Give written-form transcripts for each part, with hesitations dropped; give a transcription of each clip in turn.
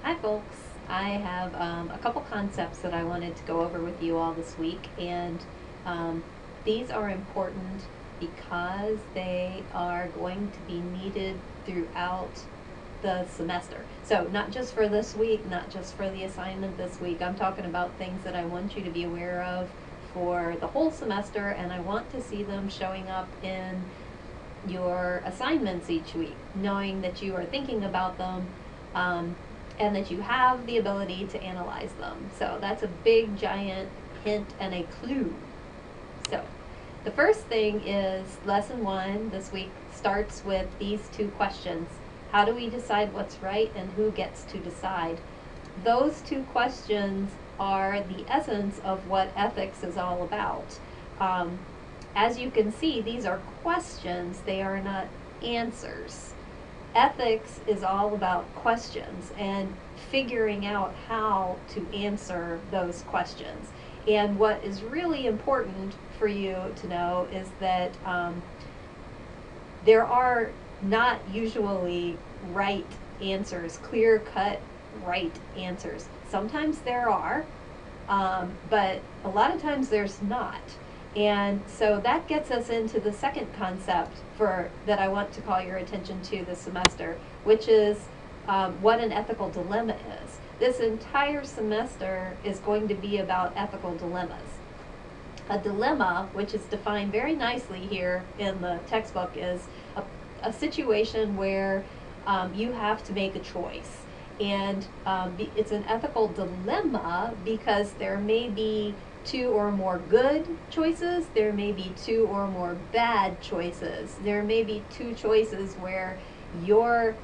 Hi folks, I have a couple concepts that I wanted to go over with you all this week, and um, these are important because they are going to be needed throughout the semester. So not just for this week, not just for the assignment this week, I'm talking about things that I want you to be aware of for the whole semester, and I want to see them showing up in your assignments each week, knowing that you are thinking about them, um, and that you have the ability to analyze them. So that's a big, giant hint and a clue. So the first thing is lesson one this week starts with these two questions. How do we decide what's right, and who gets to decide? Those two questions are the essence of what ethics is all about. Um, as you can see, these are questions, they are not answers. Ethics is all about questions and figuring out how to answer those questions. And what is really important for you to know is that there are not usually right answers, clear cut right answers. Sometimes there are, but a lot of times there's not. And so that gets us into the second concept for that I want to call your attention to this semester, which is what an ethical dilemma is. This entire semester is going to be about ethical dilemmas. A dilemma, which is defined very nicely here in the textbook, is a situation where you have to make a choice. And it's an ethical dilemma because there may be two or more good choices, there may be two or more bad choices, there may be two choices where your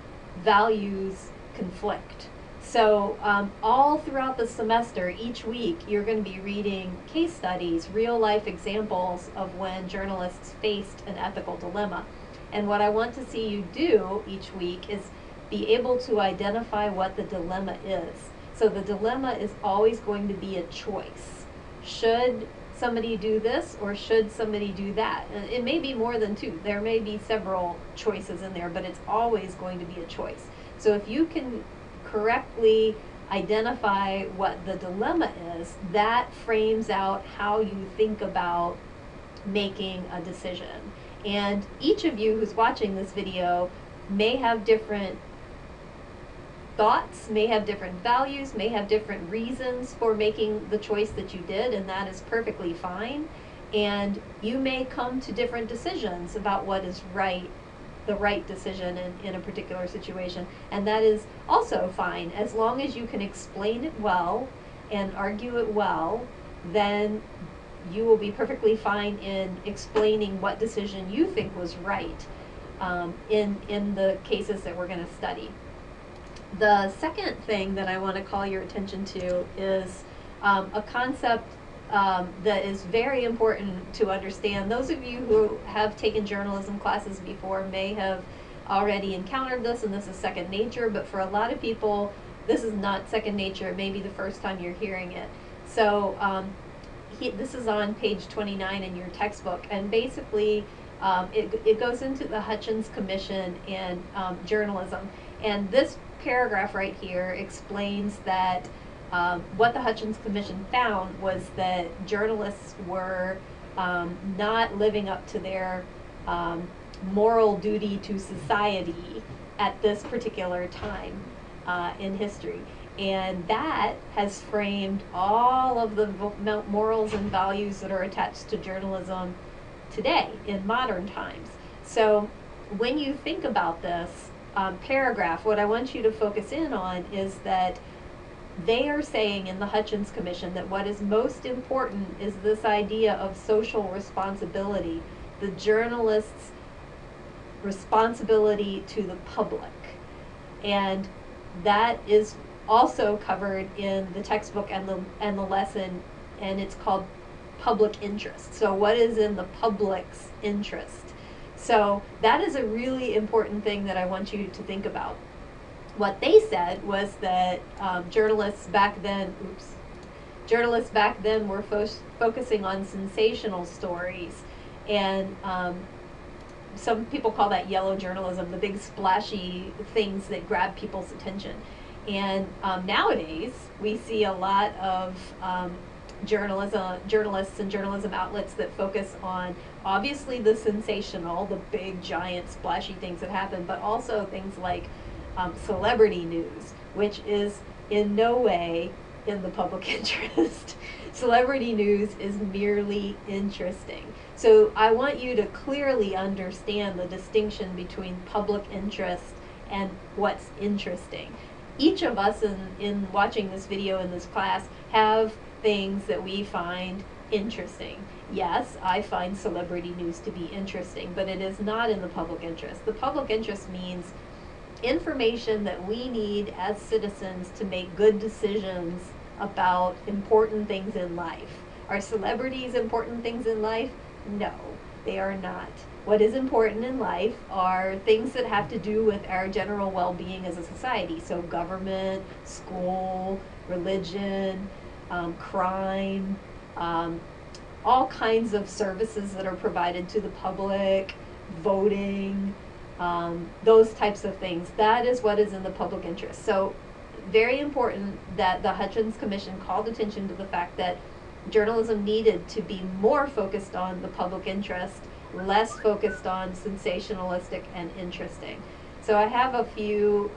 values conflict. So all throughout the semester, each week, you're going to be reading case studies, real life examples of when journalists faced an ethical dilemma. And what I want to see you do each week is be able to identify what the dilemma is. So the dilemma is always going to be a choice. Should somebody do this, or should somebody do that? And it may be more than two. There may be several choices in there, but it's always going to be a choice. So if you can correctly identify what the dilemma is, that frames out how you think about making a decision. And each of you who's watching this video may have different thoughts, may have different values, may have different reasons for making the choice that you did, and that is perfectly fine. And you may come to different decisions about what is right, the right decision in a particular situation, and that is also fine. As long as you can explain it well and argue it well, then you will be perfectly fine in explaining what decision you think was right in the cases that we're going to study. The second thing that I want to call your attention to is a concept that is very important to understand. Those of you who have taken journalism classes before may have already encountered this, and this is second nature, but for a lot of people, this is not second nature. It may be the first time you're hearing it. So this is on page 29 in your textbook, and basically it goes into the Hutchins Commission and journalism. And this paragraph right here explains that what the Hutchins Commission found was that journalists were not living up to their moral duty to society at this particular time in history. And that has framed all of the morals and values that are attached to journalism today in modern times. So when you think about this paragraph, what I want you to focus in on is that they are saying in the Hutchins Commission that what is most important is this idea of social responsibility, the journalist's responsibility to the public. And that is also covered in the textbook and the lesson, and it's called public interest. So what is in the public's interest? So that is a really important thing that I want you to think about. What they said was that journalists back then were focusing on sensational stories, and some people call that yellow journalism, the big splashy things that grab people's attention. And nowadays, we see a lot of journalists and journalism outlets that focus on obviously the sensational, the big, giant, splashy things that happen, but also things like celebrity news, which is in no way in the public interest. Celebrity news is merely interesting. So I want you to clearly understand the distinction between public interest and what's interesting. Each of us in watching this video in this class have things that we find interesting. Yes, I find celebrity news to be interesting, but it is not in the public interest. The public interest means information that we need as citizens to make good decisions about important things in life. Are celebrities important things in life? No, they are not. What is important in life are things that have to do with our general well-being as a society. So government, school, religion, crime, all kinds of services that are provided to the public, voting, those types of things. That is what is in the public interest. So very important that the Hutchins Commission called attention to the fact that journalism needed to be more focused on the public interest, less focused on sensationalistic and interesting. So I have a few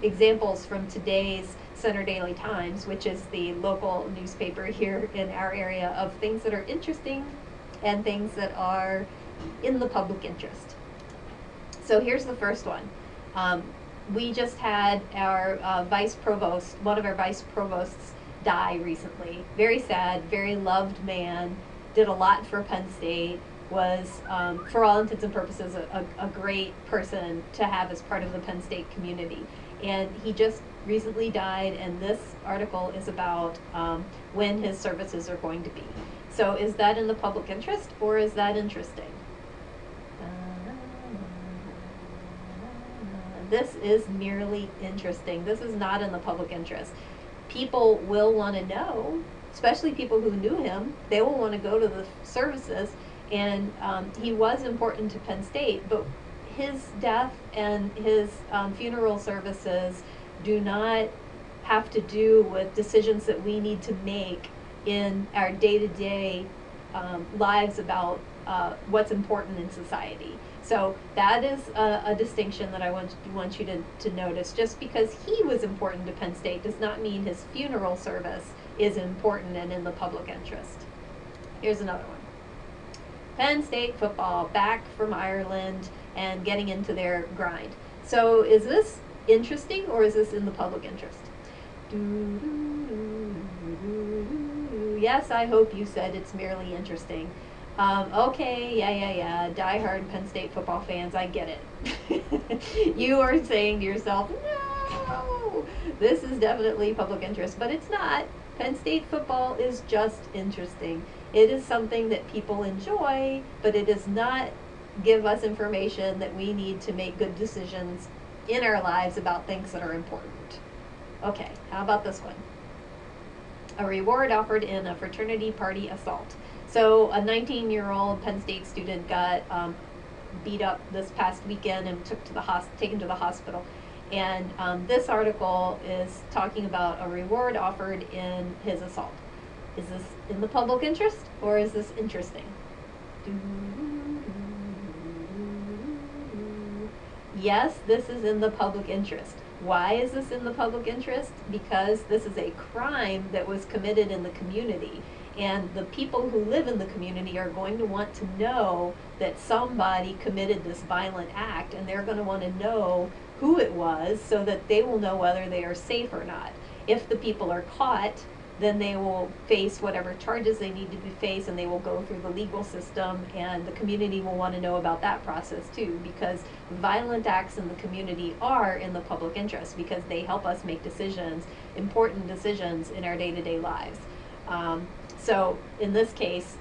examples from today's Center Daily Times, which is the local newspaper here in our area, of things that are interesting and things that are in the public interest. So here's the first one. We just had our vice provost, one of our vice provosts, die recently. Very sad, very loved man, did a lot for Penn State, was, for all intents and purposes, a great person to have as part of the Penn State community. And he just recently died, and this article is about when his services are going to be. So is that in the public interest, or is that interesting? This is merely interesting. This is not in the public interest. People will want to know, especially people who knew him, they will want to go to the services, and he was important to Penn State, but his death and his funeral services do not have to do with decisions that we need to make in our day-to-day lives about what's important in society. So that is a distinction that I want you to notice. Just because he was important to Penn State does not mean his funeral service is important and in the public interest. Here's another one. Penn State football back from Ireland and getting into their grind. So is this interesting, or is this in the public interest? Yes, I hope you said it's merely interesting. Okay, yeah. Die-hard Penn State football fans, I get it. You are saying to yourself, no, this is definitely public interest, but it's not. Penn State football is just interesting. It is something that people enjoy, but it does not give us information that we need to make good decisions in our lives about things that are important. Okay, how about this one? A reward offered in a fraternity party assault. So a 19-year-old Penn State student got beat up this past weekend and taken to the hospital. And this article is talking about a reward offered in his assault. Is this in the public interest, or is this interesting? Yes, this is in the public interest. Why is this in the public interest? Because this is a crime that was committed in the community. And the people who live in the community are going to want to know that somebody committed this violent act, and they're going to want to know who it was so that they will know whether they are safe or not. If the people are caught, then they will face whatever charges they need to be faced, and they will go through the legal system, and the community will want to know about that process too, because violent acts in the community are in the public interest because they help us make decisions, important decisions in our day-to-day lives. So in this case,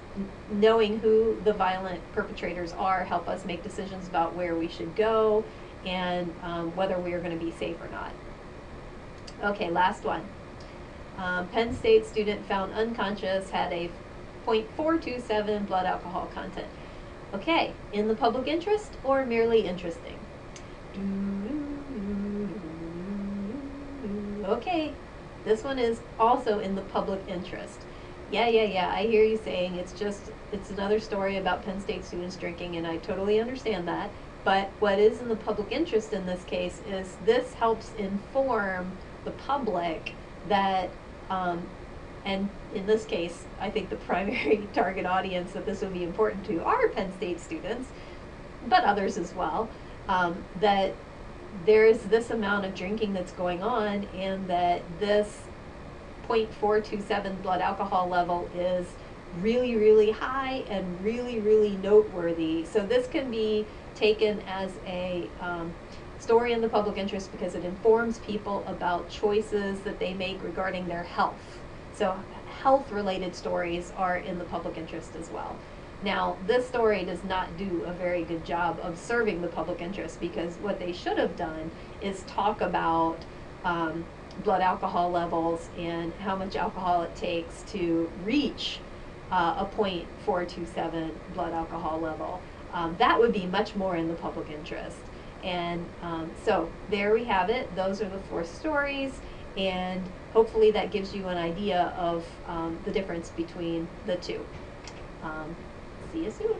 knowing who the violent perpetrators are help us make decisions about where we should go and whether we are going to be safe or not. Okay, last one. Penn State student found unconscious, had a 0.427 blood alcohol content. Okay, in the public interest or merely interesting? okay, this one is also in the public interest. Yeah, I hear you saying it's another story about Penn State students drinking, and I totally understand that. But what is in the public interest in this case is this helps inform the public that, and in this case, I think the primary target audience that this would be important to are Penn State students, but others as well, that there's this amount of drinking that's going on, and that this 0.427 blood alcohol level is really, really high and really, really noteworthy. So this can be taken as a story in the public interest because it informs people about choices that they make regarding their health. So health-related stories are in the public interest as well. Now, this story does not do a very good job of serving the public interest, because what they should have done is talk about blood alcohol levels and how much alcohol it takes to reach a 0.427 blood alcohol level. That would be much more in the public interest. And so there we have it. Those are the 4 stories, and hopefully that gives you an idea of the difference between the two. See you soon.